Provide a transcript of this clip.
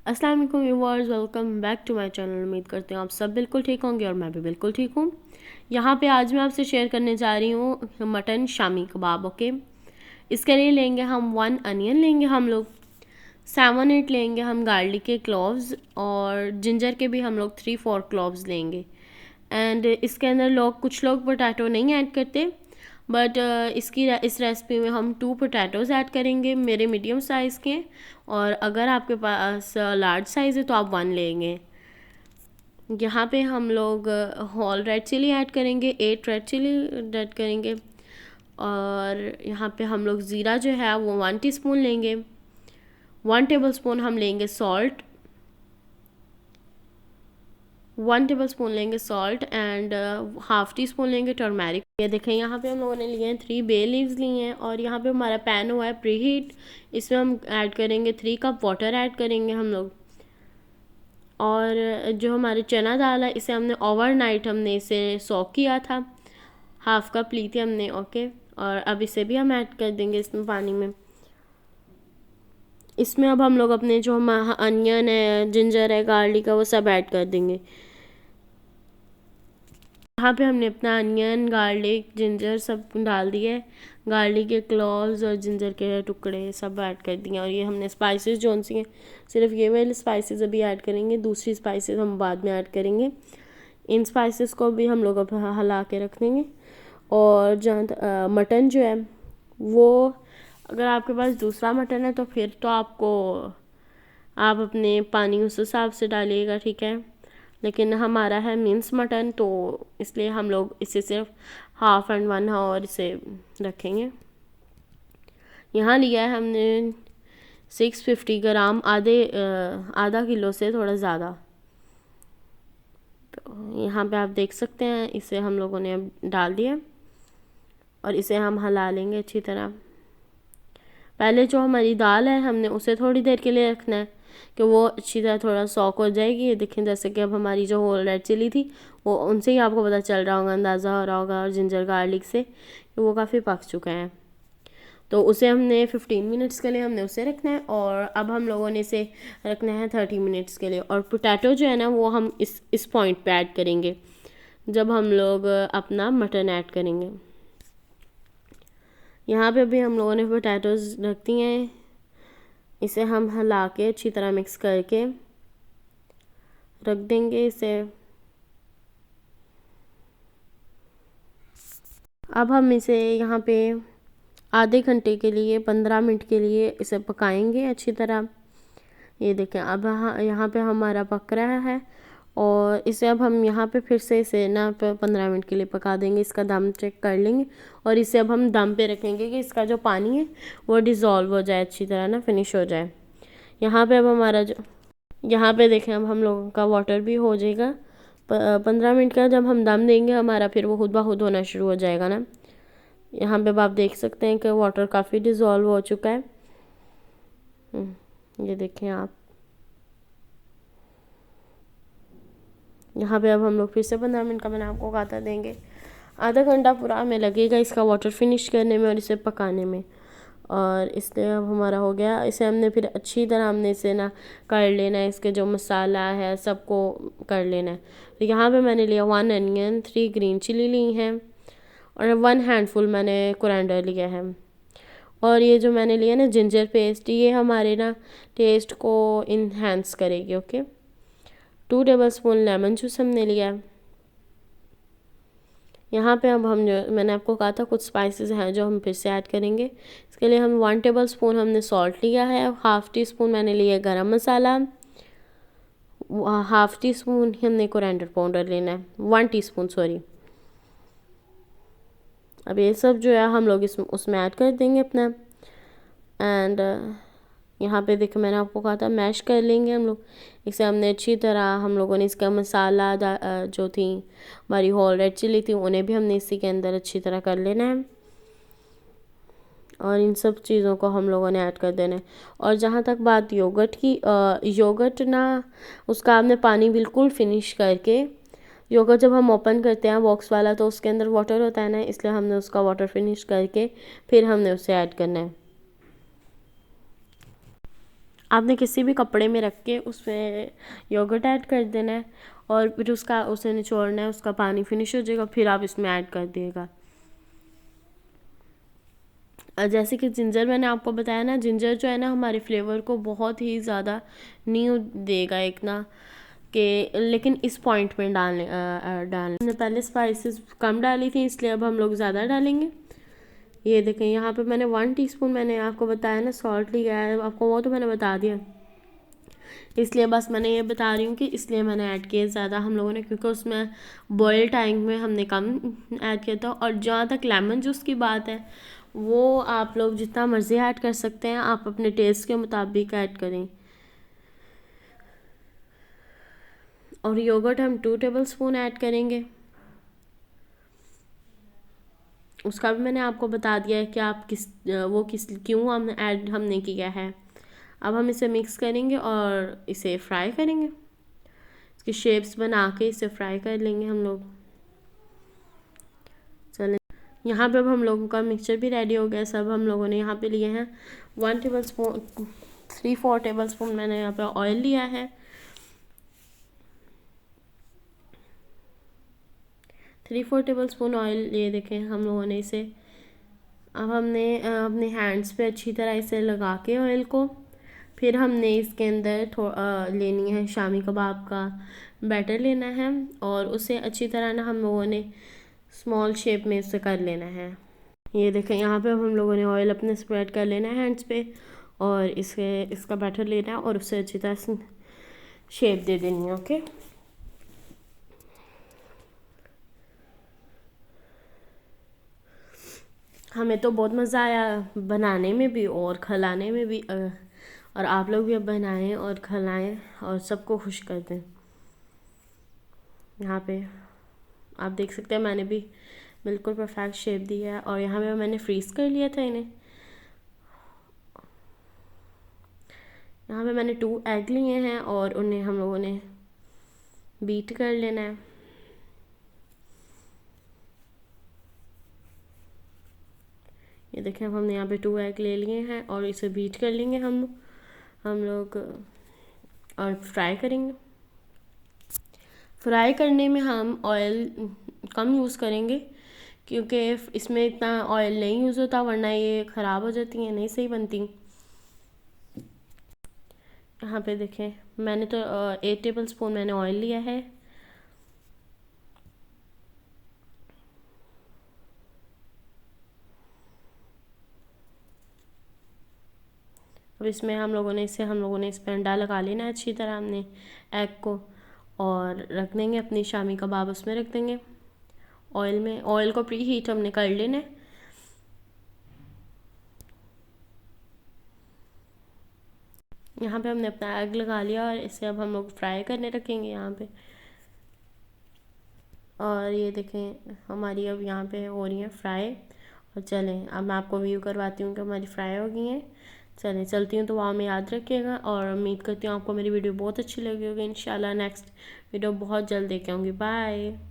अस्सलाम वालेकुम viewers, welcome back to my channel. उम्मीद करते हैं आप सब बिल्कुल ठीक होंगे और मैं भी बिल्कुल ठीक हूँ। यहाँ पे आज मैं आपसे शेयर करने जा रही हूँ मटन शामी कबाब। ओके, इसके लिए लेंगे हम 1 अनियन लेंगे, हम लोग 7-8 लेंगे हम गार्लिक के क्लोव्स, और जिंजर के भी हम लोग 3-4 क्लोव्स लेंगे। एंड इसके अंदर कुछ लोग पोटैटो नहीं ऐड करते, बट इस रेसिपी में हम 2 पोटैटोज़ ऐड करेंगे, मेरे मीडियम साइज़ के। और अगर आपके पास लार्ज साइज़ है तो आप 1 लेंगे। यहाँ पे हम लोग होल रेड चिली ऐड करेंगे, 8 रेड चिली ऐड करेंगे। और यहाँ पे हम लोग ज़ीरा जो है वो 1 टीस्पून लेंगे। 1 टेबल स्पून हम लेंगे सॉल्ट, 1 टेबल स्पून लेंगे salt, and half tea spoon लेंगे टर्मेरिक। ये देखें, यहाँ पे हम लोगों ने लिए हैं 3 बे लीव्स लिए हैं। और यहाँ पे हमारा पैन हुआ है प्री हीट, इसमें हम ऐड करेंगे 3 कप वाटर ऐड करेंगे हम लोग। और जो हमारे चना दाल है इसे हमने ओवरनाइट हमने इसे सॉक किया था, हाफ़ कप ली थी हमने। ओके, और अब इसे भी हम ऐड कर देंगे इसमें पानी में। इसमें अब हम लोग अपने जो हम अनियन है, जिंजर है, गार्लिक है, वो सब ऐड कर देंगे। यहाँ पे हमने अपना अनियन, गार्लिक, जिंजर सब डाल दिए। गार्लिक के क्लॉव्स और जिंजर के टुकड़े सब ऐड कर दिए। और ये हमने स्पाइसेस जो सी हैं, सिर्फ ये वाले स्पाइसेस अभी ऐड करेंगे, दूसरी स्पाइसेस हम बाद में ऐड करेंगे। इन स्पाइसेस को भी हम लोग अब हिला के रख देंगे। और जहाँ मटन जो है वो, अगर आपके पास दूसरा मटन है तो फिर तो आप अपने पानी उस हिसाब से डालिएगा, ठीक है। लेकिन हमारा है मिन्स मटन, तो इसलिए हम लोग इसे सिर्फ हाफ़ एंड 1 और इसे रखेंगे। यहाँ लिया है हमने 650 ग्राम, आधा किलो से थोड़ा ज़्यादा। तो यहाँ पे आप देख सकते हैं, इसे हम लोगों ने अब डाल दिया और इसे हम हिला लेंगे अच्छी तरह। पहले जो हमारी दाल है हमने उसे थोड़ी देर के लिए रखना है कि वो अच्छी तरह थोड़ा सॉक हो जाएगी। ये देखें, जैसे कि अब हमारी जो होल रेड चिली थी वो, उनसे ही आपको पता चल रहा होगा, अंदाज़ा हो रहा होगा, और जिंजर गार्लिक से कि वो काफ़ी पक चुका है। तो उसे हमने 15 मिनट्स के लिए हमने उसे रखना है। और अब हम लोगों ने इसे रखना है 30 मिनट्स के लिए। और पोटैटो जो है ना वो हम इस पॉइंट पे ऐड करेंगे जब हम लोग अपना मटन ऐड करेंगे। यहाँ पे भी हम लोगों ने पोटैटोज़ रख दिए हैं, इसे हम हिला के अच्छी तरह मिक्स करके रख देंगे इसे। अब हम इसे यहाँ पे आधे घंटे के लिए, 15 मिनट के लिए इसे पकाएंगे अच्छी तरह। ये देखें, अब यहाँ पे हमारा पक रहा है। और इसे अब हम यहाँ पे फिर से इसे ना 15 मिनट के लिए पका देंगे, इसका दम चेक कर लेंगे। और इसे अब हम दम पे रखेंगे कि इसका जो पानी है वो डिज़ोल्व हो जाए अच्छी तरह, ना फिनिश हो जाए। यहाँ पे अब हमारा जो, यहाँ पे देखें, अब हम लोगों का वाटर भी हो जाएगा। 15 मिनट का जब हम दम देंगे हमारा, फिर वो खुद ब खुद होना शुरू हो जाएगा ना। यहाँ पे अब आप देख सकते हैं कि वाटर काफ़ी डिज़ोल्व हो चुका है। ये देखें आप, यहाँ पे अब हम लोग फिर से 15 मिनट का मैंने आपको कहा देंगे। आधा घंटा पूरा हमें लगेगा इसका वाटर फिनिश करने में और इसे पकाने में। और इसलिए अब हमारा हो गया। इसे हमने फिर अच्छी तरह हमने इसे ना कर लेना है, इसके जो मसाला है सबको कर लेना है। तो यहाँ पे मैंने लिया 1 अनियन, 3 ग्रीन चिली ली हैं, और 1 हैंडफुल मैंने कोरिएंडर लिया है। और ये जो मैंने लिया ना जिंजर पेस्ट, ये हमारे ना टेस्ट को इन्हेंस करेगी। Okay, 2 table spoon lemon juice हमने लिया है। यहाँ पे अब हम, जो मैंने आपको कहा था कुछ स्पाइसेस हैं जो हम फिर से ऐड करेंगे। इसके लिए हम 1 टेबल स्पून हमने सॉल्ट लिया है, हाफ़ टी स्पून मैंने लिया गरम मसाला, हाफ़ टी स्पून हमने कोरिएंडर पाउडर लेना है, 1 टीस्पून सॉरी। अब ये सब जो है हम लोग उसमें ऐड कर देंगे अपना। एंड यहाँ पे देखो, मैंने आपको कहा था मैश कर लेंगे हम लोग इसे। हमने अच्छी तरह, हम लोगों ने इसका मसाला जो थी हमारी होल रेड चिली थी, उन्हें भी हमने इसी के अंदर अच्छी तरह कर लेना है। और इन सब चीज़ों को हम लोगों ने ऐड कर देना है। और जहाँ तक बात योगर्ट की, योगर्ट ना, उसका हमने पानी बिल्कुल फिनिश करके, योगर्ट जब हम ओपन करते हैं बॉक्स वाला तो उसके अंदर वाटर होता है ना, इसलिए हमने उसका वाटर फिनिश करके फिर हमने उसे ऐड करना है। आपने किसी भी कपड़े में रख के उसमें योगर्ट ऐड कर देना है और फिर उसे निचोड़ना है, उसका पानी फिनिश हो जाएगा, फिर आप इसमें ऐड कर दिएगा। जैसे कि जिंजर मैंने आपको बताया ना, जिंजर जो है ना हमारे फ्लेवर को बहुत ही ज़्यादा न्यू देगा एक ना कि, लेकिन इस पॉइंट में डालने हमने पहले स्पाइसेस कम डाली थी, इसलिए अब हम लोग ज़्यादा डालेंगे। ये देखें यहाँ पे मैंने 1 टीस्पून मैंने आपको बताया ना सॉल्ट लिया है, आपको वो तो मैंने बता दिया, इसलिए बस मैंने ये बता रही हूँ कि इसलिए मैंने ऐड किया ज़्यादा हम लोगों ने, क्योंकि उसमें बॉयल टाइम में हमने कम ऐड किया था। और जहाँ तक लेमन जूस की बात है, वो आप लोग जितना मर्ज़ी ऐड कर सकते हैं, आप अपने टेस्ट के मुताबिक ऐड करें। और योगर्ट हम 2 टेबलस्पून ऐड करेंगे, उसका भी मैंने आपको बता दिया है कि आप क्यों हमने किया है। अब हम इसे मिक्स करेंगे और इसे फ्राई करेंगे, इसकी शेप्स बना के इसे फ्राई कर लेंगे हम लोग। चलें, यहाँ पे अब हम लोगों का मिक्सचर भी रेडी हो गया। सब हम लोगों ने यहाँ पे लिए हैं 1 टेबलस्पून 3-4 टेबलस्पून मैंने यहाँ पे ऑयल लिया है, 3-4 टेबलस्पून ऑयल। ये देखें हम लोगों ने इसे, अब हमने अपने हैंड्स पे अच्छी तरह इसे लगा के ऑयल को, फिर हमने इसके अंदर लेनी है शामी कबाब का बैटर लेना है और उसे अच्छी तरह ना हम लोगों ने स्मॉल शेप में उसे कर लेना है। ये देखें यहाँ पे हम लोगों ने ऑयल अपने स्प्रेड कर लेना है हैंड्स पे और इसका बैटर लेना है और उसे अच्छी तरह से शेप दे देनी है। ओके, हमें तो बहुत मज़ा आया बनाने में भी और खिलाने में भी, और आप लोग भी अब बनाएं और खिलाएं और सबको खुश कर दें। यहाँ पे आप देख सकते हैं मैंने भी बिल्कुल परफेक्ट शेप दी है और यहाँ पे मैंने फ्रीज़ कर लिया था इन्हें। यहाँ पे मैंने 2 एग लिए हैं और उन्हें हम लोगों ने बीट कर लेना है। ये देखें अब हमने यहाँ पे 2 एग ले लिए हैं और इसे बीट कर लेंगे हम लोग और फ्राई करेंगे। फ्राई करने में हम ऑयल कम यूज़ करेंगे क्योंकि इसमें इतना ऑयल नहीं यूज़ होता, वरना ये ख़राब हो जाती हैं, नहीं सही बनती। यहाँ पे देखें मैंने तो 8 टेबलस्पून मैंने ऑयल लिया है। अब इसमें हम लोगों ने इस पर अंडा लगा लेना है अच्छी तरह, हमने एग को, और रख देंगे अपनी शामी कबाब उसमें रख देंगे ऑयल में। ऑयल को प्री हीट हमने कर लेना है। यहाँ पे हमने अपना एग लगा लिया और इसे अब हम लोग फ्राई करने रखेंगे यहाँ पे। और ये देखें हमारी अब यहाँ पे हो रही है फ्राई। और चलें अब मैं आपको व्यू करवाती हूँ कि हमारी फ्राई हो गई हैं। चलें चलती हूँ, तो वहाँ में याद रखिएगा और उम्मीद करती हूँ आपको मेरी वीडियो बहुत अच्छी लगी होगी। इंशाल्लाह नेक्स्ट वीडियो बहुत जल्द लेके आऊँगी। बाय।